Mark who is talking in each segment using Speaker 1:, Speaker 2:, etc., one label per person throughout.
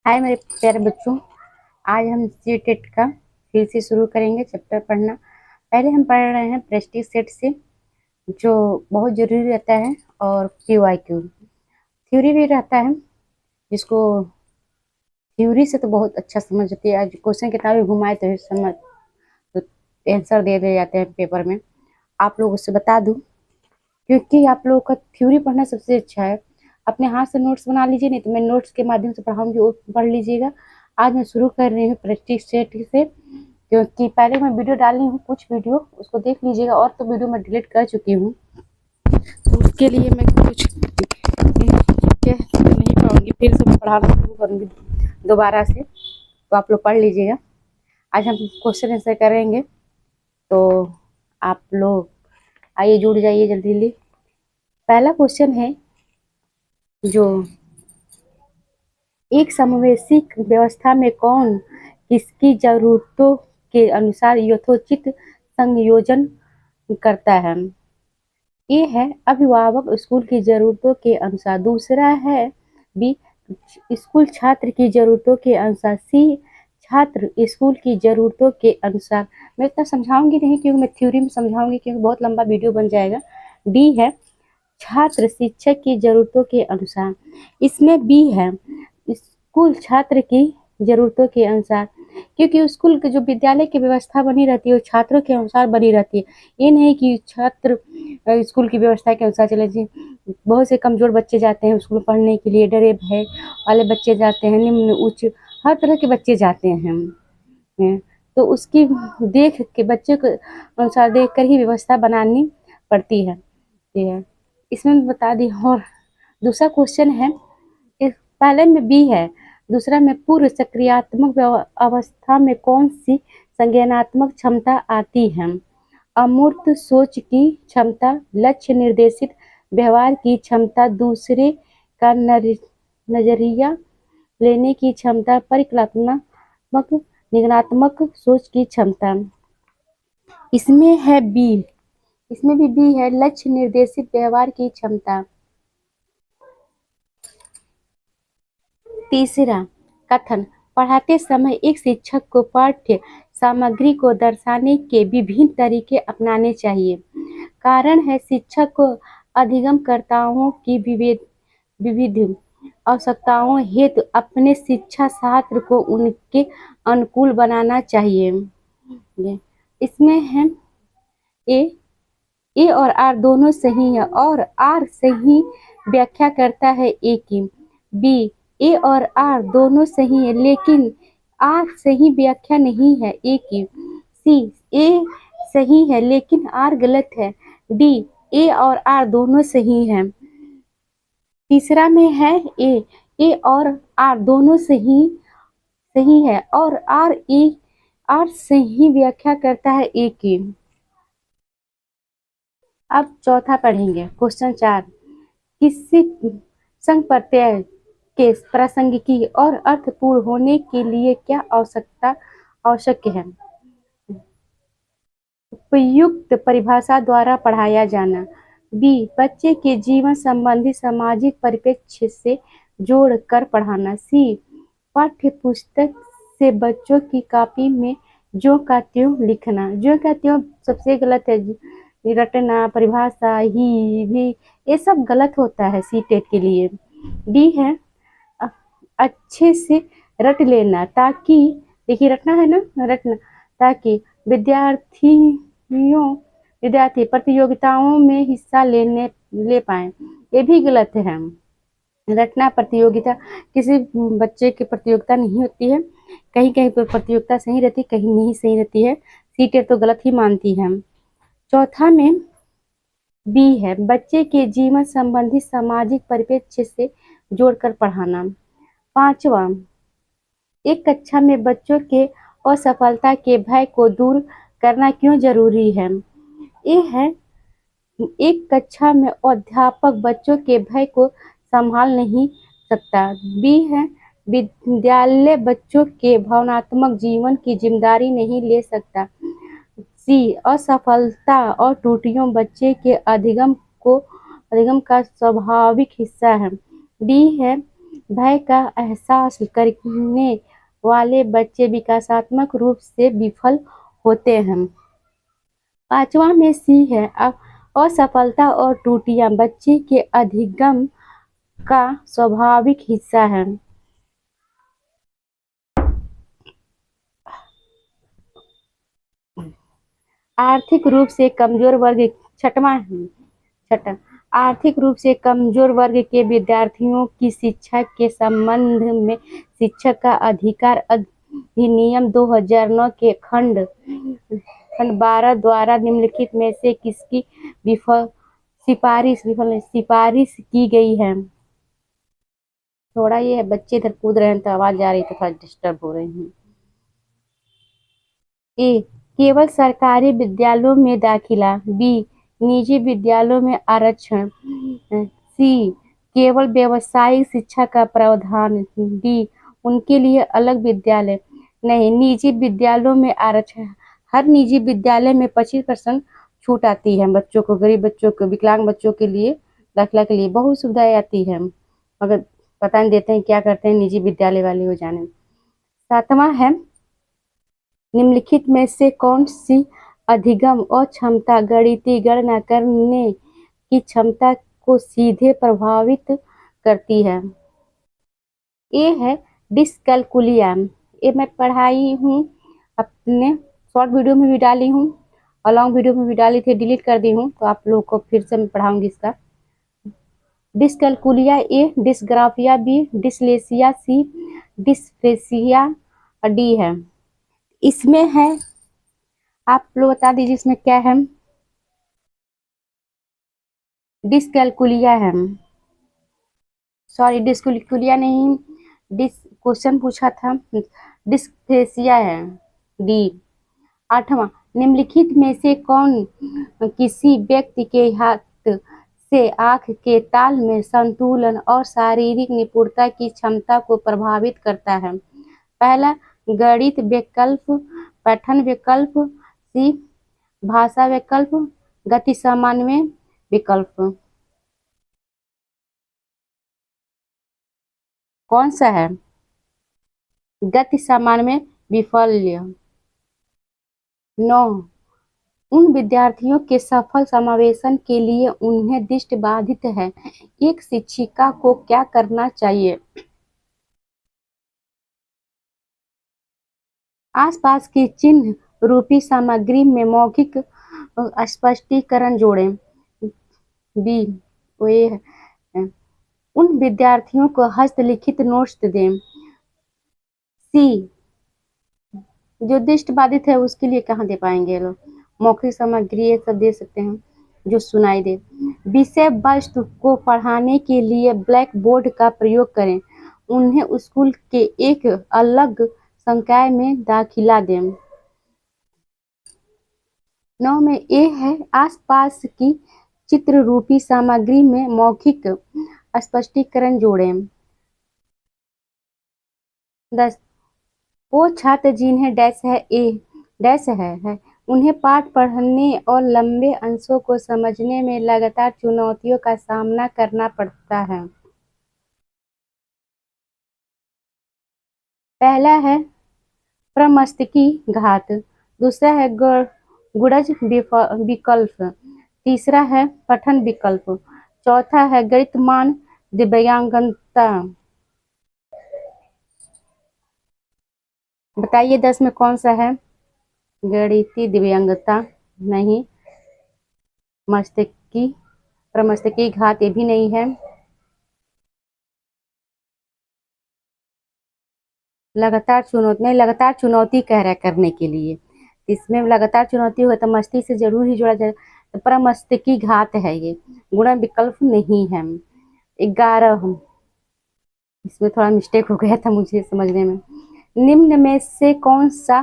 Speaker 1: हाय मेरे प्यारे बच्चों। आज हम सी-टेट का फिर से शुरू करेंगे चैप्टर पढ़ना। पहले हम पढ़ रहे हैं प्रेस्टीज सेट से, जो बहुत जरूरी रहता है, और PYQ थ्योरी भी रहता है, जिसको थ्योरी से तो बहुत अच्छा समझ आती है। आज क्वेश्चन कितना भी घुमाए तो समझ तो आंसर दे जाते हैं पेपर में। आप लोग उससे बता दूं, क्योंकि आप लोगों का थ्योरी पढ़ना सबसे अच्छा है। अपने हाथ से नोट्स बना लीजिए, नहीं तो मैं नोट्स के माध्यम से पढ़ाऊंगी, वो पढ़ लीजिएगा। आज मैं शुरू कर रही हूँ प्रेस्टीज सेट से, क्योंकि पहले मैं वीडियो डाली हूँ, कुछ वीडियो उसको देख लीजिएगा, और तो वीडियो मैं डिलीट कर चुकी हूँ, तो उसके लिए मैं कुछ कह तो नहीं पाऊंगी, फिर से मैं पढ़ाना शुरू करूँगी दोबारा से, तो आप लोग पढ़ लीजिएगा। आज हम क्वेश्चन आंसर करेंगे, तो आप लोग आइए जुड़ जाइए जल्दी जल्दी। पहला क्वेश्चन है, जो एक समावेशी व्यवस्था में कौन किसकी जरूरतों के अनुसार यथोचित संयोजन करता है। ए है अभिभावक स्कूल की जरूरतों के अनुसार, दूसरा है बी स्कूल छात्र की जरूरतों के अनुसार, सी छात्र स्कूल की जरूरतों के अनुसार। मैं इतना समझाऊंगी नहीं, क्योंकि मैं थ्योरी में समझाऊंगी, क्योंकि बहुत लंबा वीडियो बन जाएगा। डी है छात्र शिक्षक की जरूरतों के अनुसार। इसमें बी है स्कूल छात्र की जरूरतों के अनुसार, क्योंकि स्कूल के जो विद्यालय की व्यवस्था बनी रहती है वो छात्रों के अनुसार बनी रहती है। ये नहीं कि छात्र स्कूल की व्यवस्था के अनुसार चले जी। बहुत से कमजोर बच्चे जाते हैं स्कूल पढ़ने के लिए, डरे भय वाले बच्चे जाते हैं, निम्न उच्च हर तरह के बच्चे जाते हैं। तो उसकी देख के बच्चे को अनुसार देख कर ही व्यवस्था बनानी पड़ती है। ये है, इसमें बता दी। और दूसरा क्वेश्चन है, इस पहले में बी है, दूसरा में पूर्व सक्रियात्मक अवस्था में कौन सी संज्ञानात्मक क्षमता आती है। अमूर्त सोच की क्षमता, लक्ष्य निर्देशित व्यवहार की क्षमता, दूसरे का नजरिया लेने की क्षमता, परिकल्पनात्मक निगमनात्मक सोच की क्षमता। इसमें है बी, इसमें भी बी है, लक्ष्य निर्देशित व्यवहार की क्षमता। तीसरा कथन, पढ़ाते समय एक शिक्षक को पाठ्य सामग्री को दर्शाने के विभिन्न तरीके अपनाने चाहिए। कारण है शिक्षक को अधिगमकर्ताओं की विविध आवश्यकताओं हेतु अपने शिक्षा छात्र को उनके अनुकूल बनाना चाहिए। इसमें है ए, ए और आर दोनों सही है, और आर सही व्याख्या करता है ए की। बी, ए और आर दोनों सही है, लेकिन आर सही व्याख्या नहीं है ए की। सी, ए सही है लेकिन आर गलत है। डी, ए और आर दोनों सही हैं। तीसरा में है ए, ए और आर दोनों सही सही है, और आर सही व्याख्या करता है ए की। अब चौथा पढ़ेंगे, क्वेश्चन 4, किसी संग प्रत्यय के प्रासंगिकी और अर्थपूर्ण होने के लिए क्या आवश्यक है। उपयुक्त परिभाषा द्वारा पढ़ाया जाना। बी, बच्चे के जीवन संबंधी सामाजिक परिप्रेक्ष्य से जोड़ कर पढ़ाना। सी, पाठ्य पुस्तक से बच्चों की कॉपी में जो का त्यों लिखना। जो का त्यों सबसे गलत है, रटना, परिभाषा, ही भी, ये सब गलत होता है सी-टेट के लिए। डी है अच्छे से रट लेना, ताकि, देखिए रटना है ना, रटना, ताकि विद्यार्थी प्रतियोगिताओं में हिस्सा ले पाए। ये भी गलत है। रटना प्रतियोगिता, किसी बच्चे की प्रतियोगिता नहीं होती है। कहीं कहीं पर प्रतियोगिता सही रहती, कहीं नहीं सही रहती है। सी-टेट तो गलत ही मानती है। चौथा में बी है, बच्चे के जीवन संबंधी सामाजिक परिप्रेक्ष्य से जोड़कर पढ़ाना। पांचवा, एक कक्षा में बच्चों के असफलता के भय को दूर करना क्यों जरूरी है। ये है, एक कक्षा में अध्यापक बच्चों के भय को संभाल नहीं सकता। बी है, विद्यालय बच्चों के भावनात्मक जीवन की जिम्मेदारी नहीं ले सकता। सी, असफलता और त्रुटियों बच्चे के अधिगम का स्वाभाविक हिस्सा है। डी है, भय का एहसास करने वाले बच्चे विकासात्मक रूप से विफल होते हैं। 5वां में सी है असफलता और त्रुटियां बच्चे के अधिगम का स्वाभाविक हिस्सा है। आर्थिक रूप से कमजोर वर्ग छठा आर्थिक रूप से कमजोर वर्ग के विद्यार्थियों की शिक्षा के संबंध में शिक्षक का अधिकार अधिनियम 2009 के खंड 12 द्वारा निम्नलिखित में से किसकी सिफारिश की गई है। थोड़ा ये बच्चे इधर कूद रहे हैं तो आवाज आ रही तो थोड़ा डिस्टर्ब हो रही है। ए केवल सरकारी विद्यालयों में दाखिला, बी निजी विद्यालयों में आरक्षण, सी केवल व्यावसायिक शिक्षा का प्रावधान, डी उनके लिए अलग विद्यालय। नहीं, निजी विद्यालयों में आरक्षण। हर निजी विद्यालय में 25% छूट आती है बच्चों को, गरीब बच्चों को, विकलांग बच्चों के लिए दाखिला के लिए बहुत सुविधाएं आती है, मगर पता नहीं देते हैं क्या करते हैं निजी विद्यालय वाले हो जाने। 7वां है निम्नलिखित में से कौन सी अधिगम और क्षमता गणितीय गणना करने की क्षमता को सीधे प्रभावित करती है। ये है डिस्कैलकुलिया। ये मैं पढ़ाई हूँ, अपने शॉर्ट वीडियो में भी डाली हूँ और लॉन्ग वीडियो में भी डाली थी, डिलीट कर दी हूँ, तो आप लोगों को फिर से मैं पढ़ाऊंगी इसका। डिस्कैलकुलिया, ए डिस्ग्राफिया, बी डिसलेसिया, सी डिस्फेसिया, डी है। इसमें है, आप लोग बता दीजिए इसमें क्या है। डिस्कैलकुलिया है, सॉरी डिस्कैलकुलिया नहीं, क्वेश्चन पूछा था, डिस्फेसिया है, डी। 8वां निम्नलिखित में से कौन किसी व्यक्ति के हाथ से आंख के ताल में संतुलन और शारीरिक निपुणता की क्षमता को प्रभावित करता है। पहला गणित विकल्प, पठन विकल्प, सी भाषा विकल्प, गति समन्वय विकल्प। कौन सा है? गति समन्वय विफल्य। 9 उन विद्यार्थियों के सफल समावेशन के लिए उन्हें दृष्टि बाधित है, एक शिक्षिका को क्या करना चाहिए? आसपास के चिन्ह रूपी सामग्री में मौखिक स्पष्टीकरण जोड़ें। बी वे उन विद्यार्थियों को हस्तलिखित नोट्स दें। सी जो दृष्टि बाधित है उसके लिए कहाँ दे पाएंगे लोग, मौखिक सामग्री ये सब दे सकते हैं जो सुनाई दे। विषय वस्तु को पढ़ाने के लिए ब्लैक बोर्ड का प्रयोग करें, उन्हें स्कूल के एक अलग संकाय में दाखिला दें। 9 में ए है आसपास की चित्र रूपी सामग्री में मौखिक स्पष्टीकरण जोड़ें। 10 वो छात्र जिन्हें डैश है उन्हें पाठ पढ़ने और लंबे अंशों को समझने में लगातार चुनौतियों का सामना करना पड़ता है। पहला है प्रमस्तकी घात, दूसरा है गुणज विकल्प, तीसरा है पठन विकल्प, चौथा है गणितमान दिव्यांगता। बताइए 10 में कौन सा है? गणितीय दिव्यांगता नहीं, प्रमस्तकी घात ये भी नहीं है, लगातार चुनौती कह रहा है करने के लिए, इसमें लगातार चुनौती हो तो मस्ती से जरूर ही जोड़ा जाए, तो प्रमस्तकी घात है ये, गुणन विकल्प नहीं है। 11 इसमें थोड़ा मिस्टेक हो गया था मुझे समझने में। निम्न में से कौन सा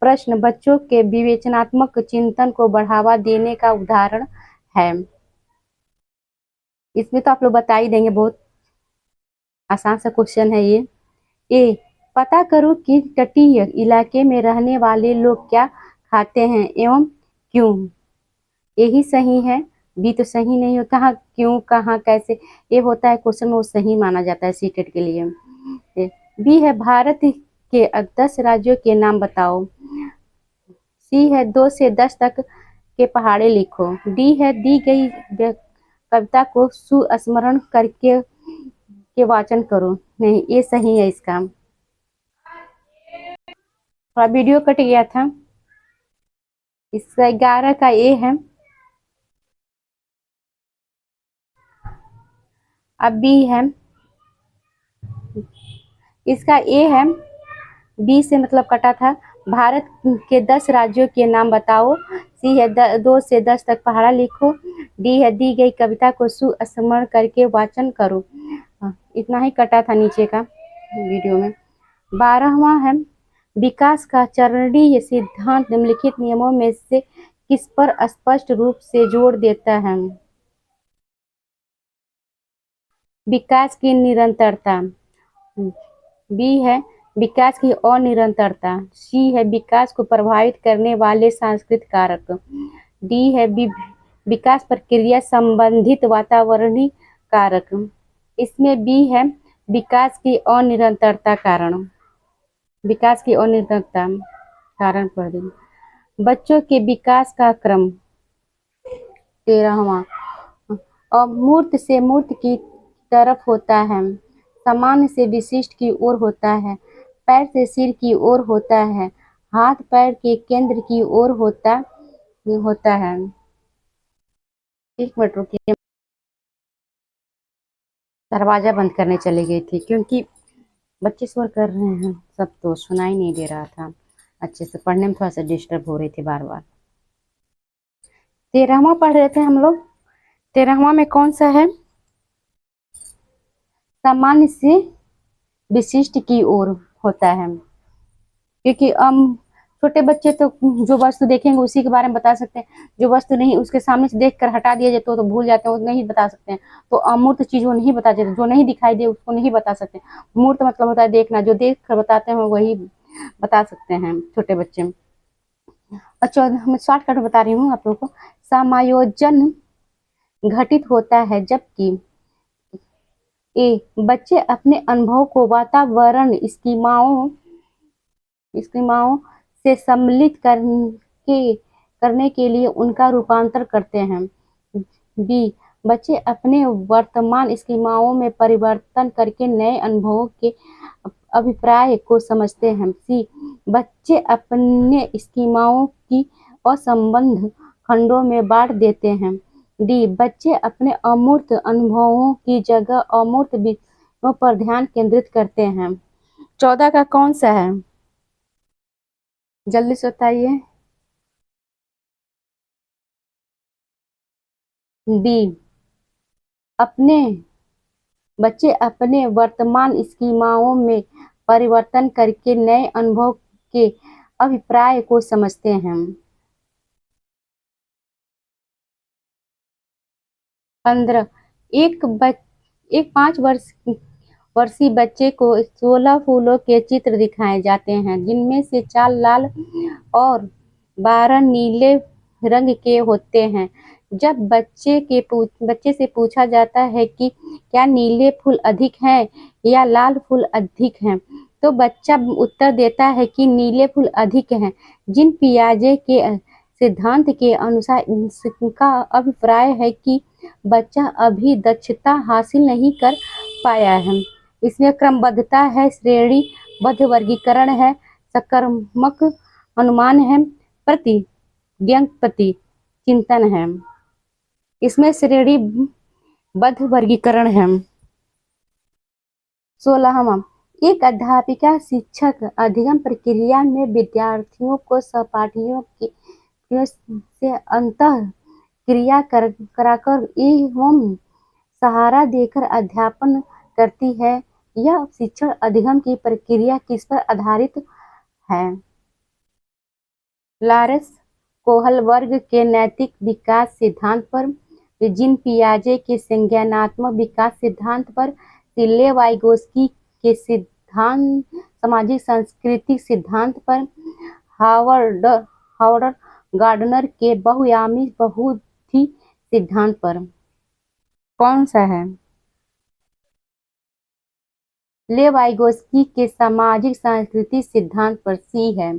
Speaker 1: प्रश्न बच्चों के विवेचनात्मक चिंतन को बढ़ावा देने का उदाहरण है? इसमें तो आप लोग बता ही देंगे, बहुत आसान सा क्वेश्चन है ये। ए पता करो कि तटीय इलाके में रहने वाले लोग क्या खाते हैं एवं क्यों। यही सही है। बी तो सही नहीं हो, कहाँ क्यों कहाँ कैसे ये होता है क्वेश्चन में, वो सही माना जाता है सीटेट के लिए। बी है भारत के 10 राज्यों के नाम बताओ। सी है 2 से 10 तक के पहाड़े लिखो। डी है दी गई कविता को सुस्मरण करके के वाचन करो। नहीं, ये सही है इसका। थोड़ा वीडियो कट गया था। इसका 11 का ए है। अब बी है, इसका ए है, बी से मतलब कटा था। भारत के 10 राज्यों के नाम बताओ। सी है 2 से 10 तक पहाड़ा लिखो। डी है दी गई कविता को सुस्मरण करके वाचन करो। इतना ही कटा था नीचे का वीडियो में। 12वां है, विकास का चरणीय सिद्धांत निम्नलिखित नियमों में से किस पर स्पष्ट रूप से जोर देता है। विकास की निरंतरता। बी है विकास की अनिरंतरता। सी है विकास को प्रभावित करने वाले सांस्कृतिक कारक। डी है विकास प्रक्रिया संबंधित वातावरणीय कारक। इसमें बी है विकास की अनिरंतरता कारण। विकास की अनिरंतरता कारण पढ़ देंगे। बच्चों के विकास का क्रम। 13वां, अमूर्त से मूर्त की तरफ होता है, सामान्य से विशिष्ट की ओर होता है, पैर से सिर की ओर होता है, हाथ पैर के केंद्र की ओर होता है। एक मिनट रुकिए, दरवाजा बंद करने चली गई थी क्योंकि बच्चे शोर कर रहे हैं सब, तो सुनाई नहीं दे रहा था अच्छे से, पढ़ने में थोड़ा सा डिस्टर्ब हो रही थी बार बार। 13वां पढ़ रहे थे हम लोग। 13वां में कौन सा है, सामान्य से विशिष्ट की ओर होता है। क्योंकि छोटे बच्चे तो जो वस्तु देखेंगे उसी के बारे में बता सकते हैं, जो वस्तु नहीं उसके सामने से देख कर हटा दिया जाए तो भूल जाते हैं, वो नहीं बता सकते हैं। तो अमूर्त चीज वो नहीं बता सकते, जो नहीं दिखाई दे उसको नहीं बता सकते। मूर्त मतलब होता है देखना, जो देख कर बताते हैं वही बता सकते हैं छोटे बच्चे। अच्छा, मैं शॉर्टकट बता रही हूँ आप लोगों को। समायोजन घटित होता है जबकि ए बच्चे अपने अनुभव को वातावरण स्कीमाओं से सम्मिलित करने के लिए उनका रूपांतर करते हैं। बी बच्चे अपने वर्तमान स्कीमाओं में परिवर्तन करके नए अनुभवों के अभिप्राय को समझते हैं। सी बच्चे अपने स्कीमाओं की असंबद्ध खंडों में बांट देते हैं। डी बच्चे अपने अमूर्त अनुभवों की जगह अमूर्त विषयों पर ध्यान केंद्रित करते हैं। 14 का कौन सा है, जल्दी से बताइए। बी अपने बच्चे अपने वर्तमान स्कीमाओं में परिवर्तन करके नए अनुभव के अभिप्राय को समझते हैं। 15 एक 5 वर्षीय बच्चे को 16 फूलों के चित्र दिखाए जाते हैं, जिनमें से 4 लाल और 12 नीले रंग के होते हैं। जब बच्चे से पूछा जाता है कि क्या नीले फूल अधिक हैं या लाल फूल अधिक हैं, तो बच्चा उत्तर देता है कि नीले फूल अधिक हैं। जिन पियाजे के सिद्धांत के अनुसार इसका अभिप्राय है कि बच्चा अभी दक्षता हासिल नहीं कर पाया है। इसमें क्रमबद्धता है, श्रेणीबद्ध वर्गीकरण है, सकारात्मक अनुमान है, प्रतिज्ञापति चिंतन है। इसमें श्रेणीबद्ध वर्गीकरण है। 16वां एक अध्यापिका शिक्षक अधिगम प्रक्रिया में विद्यार्थियों को सहपाठियों से अंतः क्रिया कराकर एवं सहारा देकर अध्यापन करती है। यह शिक्षण अधिगम की प्रक्रिया किस पर आधारित है। लॉरेंस कोहल वर्ग के नैतिक विकास सिद्धांत पर, जीन पियाजे के संज्ञानात्मक विकास सिद्धांत पर, सिले वाइगोस्की के सिद्धांत सामाजिक सांस्कृतिक सिद्धांत पर, हावर्ड गार्डनर के बहुआयामी बहुधि सिद्धांत पर कौन सा है? लेव वाइगोस्की के सामाजिक सांस्कृतिक सिद्धांत पर सी है।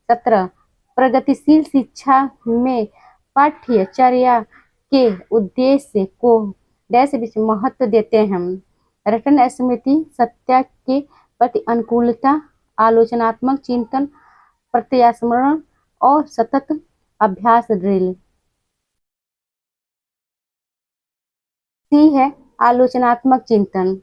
Speaker 1: 17 प्रगतिशील शिक्षा में पाठ्यचर्या के उद्देश्य को डैश बीच महत्व देते हैं। रटन स्मृति, सत्य के प्रति अनुकूलता, आलोचनात्मक चिंतन, प्रत्यास्मरण और सतत अभ्यास ड्रिल। सी है आलोचनात्मक चिंतन।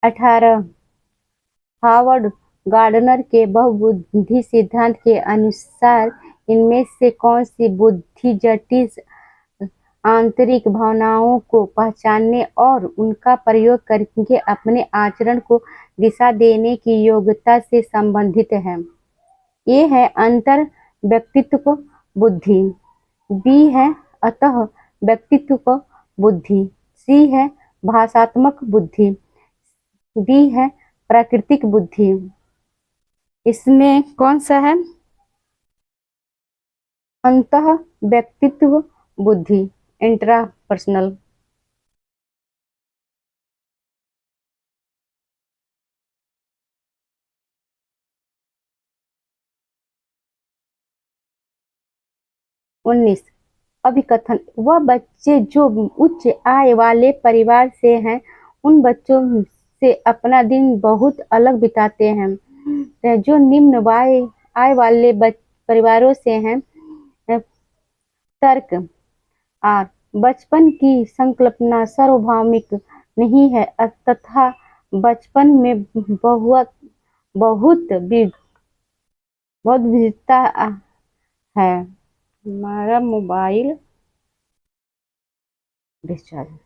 Speaker 1: अठारह हावर्ड गार्डनर के बहुबुद्धि सिद्धांत के अनुसार इनमें से कौन सी बुद्धि जटिल आंतरिक भावनाओं को पहचानने और उनका प्रयोग करके अपने आचरण को दिशा देने की योग्यता से संबंधित है? ए है अंतर व्यक्तित्व बुद्धि, बी है अतः व्यक्तित्व बुद्धि, सी है भाषात्मक बुद्धि, डी है प्राकृतिक बुद्धि। इसमें कौन सा है? अंतः व्यक्तित्व बुद्धि, इंट्रापर्सनल। उन्नीस अभिकथन, वह बच्चे जो उच्च आय वाले परिवार से हैं उन बच्चों से अपना दिन बहुत अलग बिताते हैं जो निम्न आय वाले परिवारों से हैं। तर्क आर बचपन की संकल्पना सार्वभौमिक नहीं है तथा बचपन में बहुत विविधता है। हमारा मोबाइल डिस्चार्ज।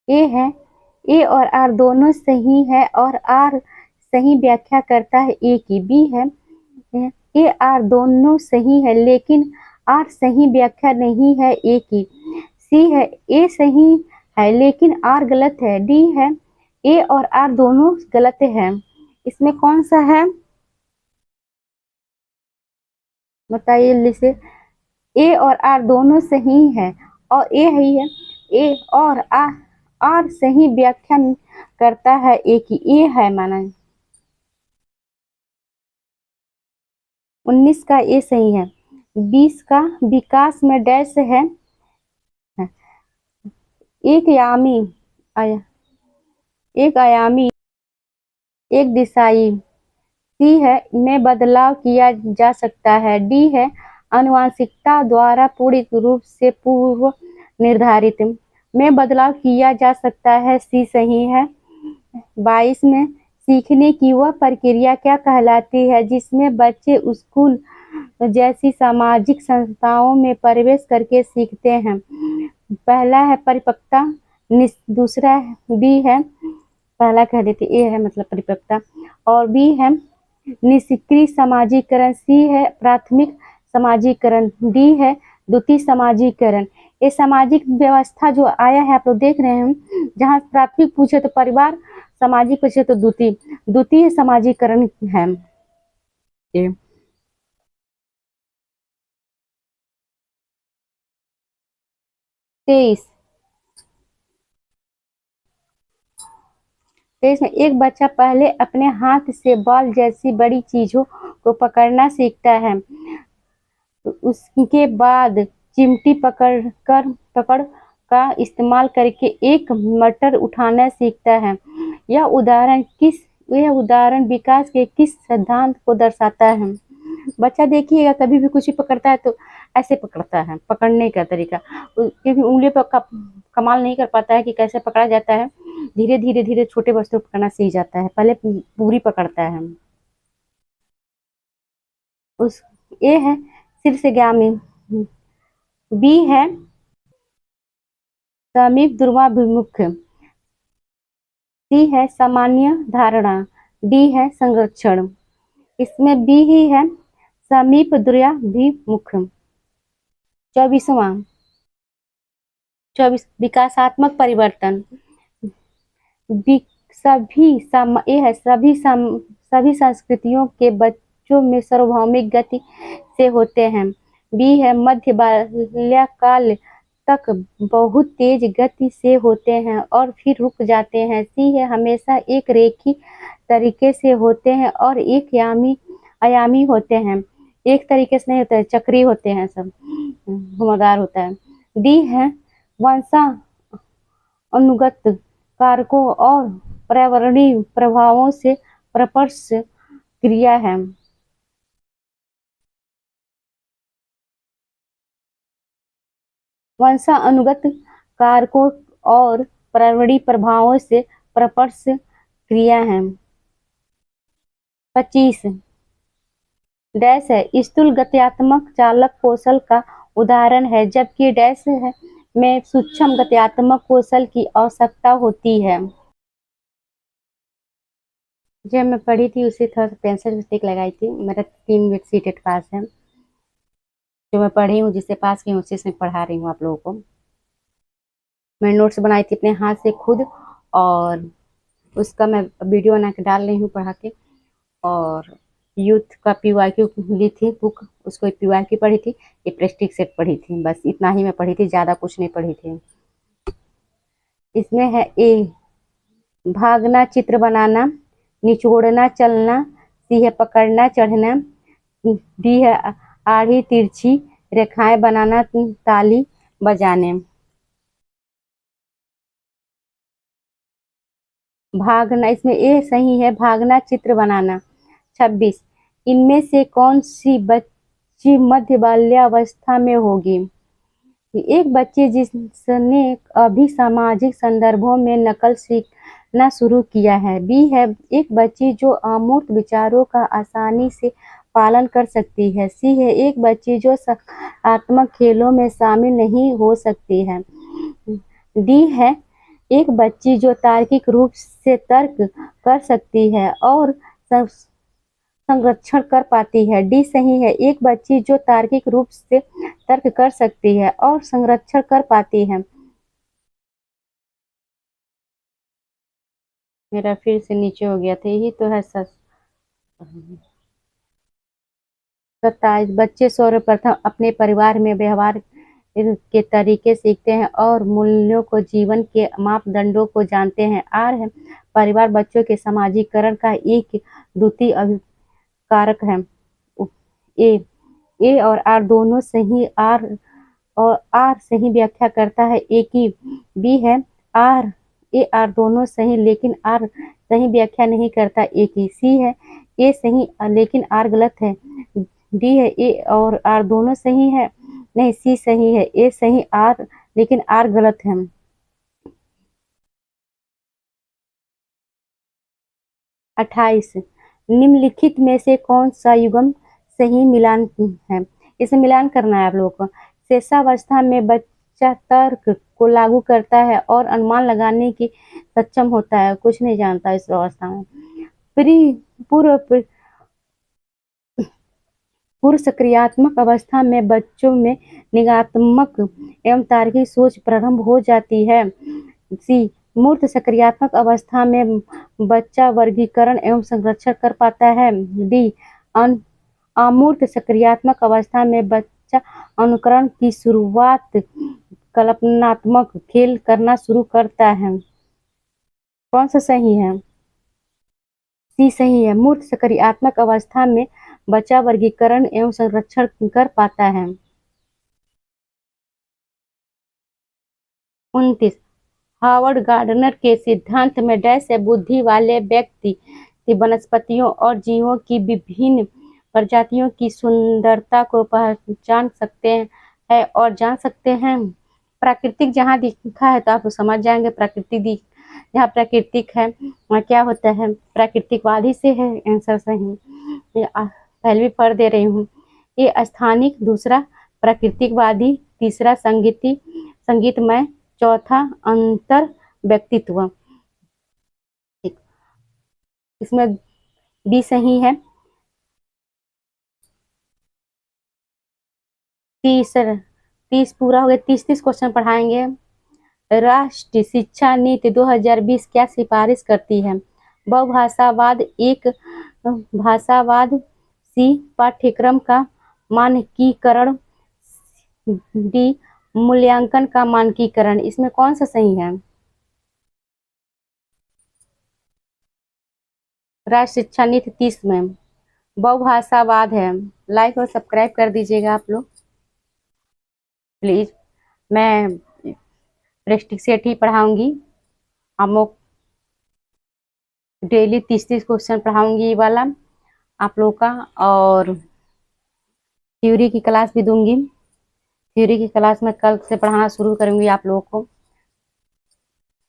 Speaker 1: ए है ए और आर दोनों सही है और आर सही व्याख्या करता है ए की। बी है ए आर दोनों सही है लेकिन आर सही व्याख्या नहीं है ए की। सी है ए सही है लेकिन आर गलत है। डी है ए और आर दोनों गलत है। इसमें कौन सा है बताइए लिसे। ए और आर दोनों सही है और ए है ए और आर सही व्याख्या करता है ए की। ए है माना। 19 का ए सही है। 20 का विकास में डैश है एक आयामी एक दिशाई। सी है में बदलाव किया जा सकता है। डी है आनुवंशिकता द्वारा पूर्ण रूप से पूर्व निर्धारित में बदलाव किया जा सकता है। सी सही है। 22 में सीखने की वह प्रक्रिया क्या कहलाती है जिसमें बच्चे स्कूल जैसी सामाजिक संस्थाओं में प्रवेश करके सीखते हैं? पहला है परिपक्वता, दूसरा बी है पहला कह देते ए है मतलब परिपक्वता और बी है निष्क्रिय समाजीकरण, सी है प्राथमिक समाजीकरण, डी है द्वितीय समाजीकरण। ये सामाजिक व्यवस्था जो आया है आप लोग देख रहे हैं जहाँ प्राथमिक पूछे तो परिवार, सामाजिक पूछे तो द्वितीय समाजीकरण है। 23 में एक बच्चा पहले अपने हाथ से बॉल जैसी बड़ी चीजों को पकड़ना सीखता है, उसके बाद चिमटी पकड़ का इस्तेमाल करके एक मटर उठाना सीखता है। यह उदाहरण विकास के किस सिद्धांत को दर्शाता है? बच्चा देखिएगा कभी भी कुछ ही पकड़ता है तो ऐसे पकड़ता है, पकड़ने का तरीका क्योंकि उंगली पर कमाल नहीं कर पाता है कि कैसे पकड़ा जाता है। धीरे धीरे धीरे छोटे वस्तु पकड़ना सीख जाता है, पहले पूरी पकड़ता है। उस ए है शीर्षगामी, बी है समीप ध्रुवाभिमुख, सी है सामान्य धारणा, डी है संरक्षण। इसमें बी ही है समीप ध्रुवाभिमुख। 24 विकासात्मक परिवर्तन। सभी संस्कृतियों के बच्चों में सार्वभौमिक गति से होते हैं। बी है मध्य बाल्यकाल तक बहुत तेज गति से होते हैं और फिर रुक जाते हैं। सी है हमेशा एक रेखीय तरीके से होते हैं और एक आयामी होते हैं, एक तरीके से नहीं होता है, चक्रीय होते हैं, सब घुमावदार होता है। डी है वंशानुगत कारकों और पर्यावरणीय प्रभावों से परस्पर क्रिया है। वंशानुगत कारकों और पर्यावरणीय प्रभावों से परस्पर क्रिया है। 25 डैश है स्थूल गत्यात्मक चालक कौशल का उदाहरण है, जबकि डैश है में सूक्ष्म गत्यात्मक कौशल की आवश्यकता होती है। जब मैं पढ़ी थी उसे थोड़ा सा पेंसिल स्टिक लगाई थी। मेरा 3 मिनट सीटेड पास है, जो मैं पढ़ी हूँ, जिससे पास की हूँ उसी से पढ़ा रही हूँ आप लोगों को। मैं नोट्स बनाई थी अपने हाथ से खुद और उसका मैं वीडियो बना के डाल रही हूँ पढ़ा के। और यूथ का पीवाईक्यू ली थी बुक, उसको पीवाईक्यू पढ़ी थी, ये प्रेस्टिक सेट पढ़ी थी, बस इतना ही मैं पढ़ी थी, ज़्यादा कुछ नहीं पढ़ी थी। इसमें है ए भागना, चित्र बनाना, निचोड़ना, चलना, सी है पकड़ना, चढ़ना, डी है आड़ी तिरछी रेखाएं बनाना, ताली बजाने। भागना, इसमें ए सही है, भागना, चित्र बनाना। 26 इनमें से कौन सी बच्ची मध्य बाल्यावस्था में होगी? एक बच्ची जिसने अभी सामाजिक संदर्भों में नकल सीखना शुरू किया है। बी है एक बच्ची जो अमूर्त विचारों का आसानी से पालन कर सकती है। सी है एक बच्ची जो सकारात्मक खेलों में शामिल नहीं हो सकती है। डी है एक बच्ची जो तार्किक रूप से तर्क कर सकती है और संरक्षण कर पाती है। डी सही है, एक बच्ची जो तार्किक रूप से तर्क कर सकती है और संरक्षण कर पाती है। मेरा फिर से नीचे हो गया था, यही तो है 27 बच्चे सर्वप्रथम अपने परिवार में व्यवहार के तरीके सीखते हैं और मूल्यों को जीवन के मापदंडों को जानते हैं। आर है परिवार बच्चों के समाजीकरण का एक द्वितीय कारक है। ए और आर दोनों सही, आर सही व्याख्या करता है ए की। बी है आर दोनों सही लेकिन आर सही व्याख्या नहीं करता ए की। सी है ए सही लेकिन आर गलत है। डी है ए और आर दोनों सही है, नहीं सी सही है, ए सही आर लेकिन आर गलत है। 28 निम्नलिखित में से कौन सा युग्म सही मिलान है? इसे मिलान करना है आप लोगों को। शेषावस्था में बच्चा तर्क को लागू करता है और अनुमान लगाने की सक्षम होता है, कुछ नहीं जानता इस अवस्था में। पूर्व सक्रियात्मक अवस्था में बच्चों में निगात्मक एवं तार्किक सोच प्रारंभ हो जाती है। सी मूर्त सक्रियात्मक अवस्था में बच्चा वर्गीकरण एवं संरक्षण कर पाता है। डी अमूर्त सक्रियात्मक अवस्था में बच्चा अनुकरण की शुरुआत कल्पनात्मक खेल करना शुरू करता है। कौन सा सही है? सी सही है, मूर्त सक्रियात्मक अवस्था में बच्चा वर्गीकरण एवं संरक्षण कर पाता है। 29 हावर्ड गार्डनर के सिद्धांत में डैश है बुद्धि वाले व्यक्ति वनस्पतियों और जीवों की विभिन्न प्रजातियों की सुंदरता को पहचान सकते हैं और जान सकते हैं। प्राकृतिक जहाँ दिखा है तो आप समझ जाएंगे प्राकृतिक जहाँ प्राकृतिक है वहाँ क्या होता है, प्राकृतिकवादी से है आंसर सही। पहले भी पढ़ दे रही हूँ। ये स्थानिक, दूसरा प्राकृतिकवादी, तीसरा संगीतमय, चौथा अंतर व्यक्तित्व। इसमें बी सही है। तीस पूरा हो गया। 30 क्वेश्चन पढ़ाएंगे। राष्ट्रीय शिक्षा नीति 2020 क्या सिफारिश करती है? बहुभाषावाद, एक भाषावाद, सी पाठ्यक्रम का मानकीकरण, डी मूल्यांकन का मानकीकरण। इसमें कौन सा सही है? राष्ट्रीय शिक्षा नीति 30 में बहुभाषावाद है। लाइक और सब्सक्राइब कर दीजिएगा आप लोग प्लीज। मैं प्रेस्टिक सेट ही पढ़ाऊंगी। हम लोग डेली 30 क्वेश्चन पढ़ाऊंगी ये वाला आप लोग का, और थ्योरी की क्लास भी दूंगी। थ्योरी की क्लास में कल से पढ़ाना शुरू करूंगी आप लोगों को।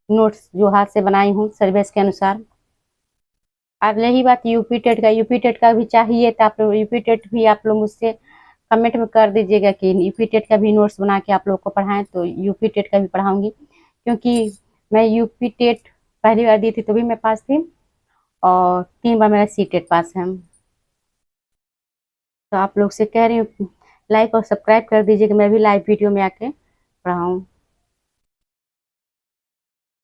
Speaker 1: नोट्स जो हाथ से बनाई हूँ सिलेबस के अनुसार। और रही बात यूपी टेट का भी चाहिए तो आप लोग यूपी टेट भी आप लोग मुझसे कमेंट में कर दीजिएगा कि यूपी टेट का भी नोट्स बना के आप लोग को पढ़ाएं, तो यूपी टेट का भी पढ़ाऊंगी। क्योंकि मैं यूपी टेट पहली बार दी थी तो भी मैं पास थी, और 3 बार मेरा सी टेट पास है। तो आप लोग से कह रही हूँ लाइक और सब्सक्राइब कर दीजिए कि मैं भी लाइव वीडियो में आके पढ़ाऊँ।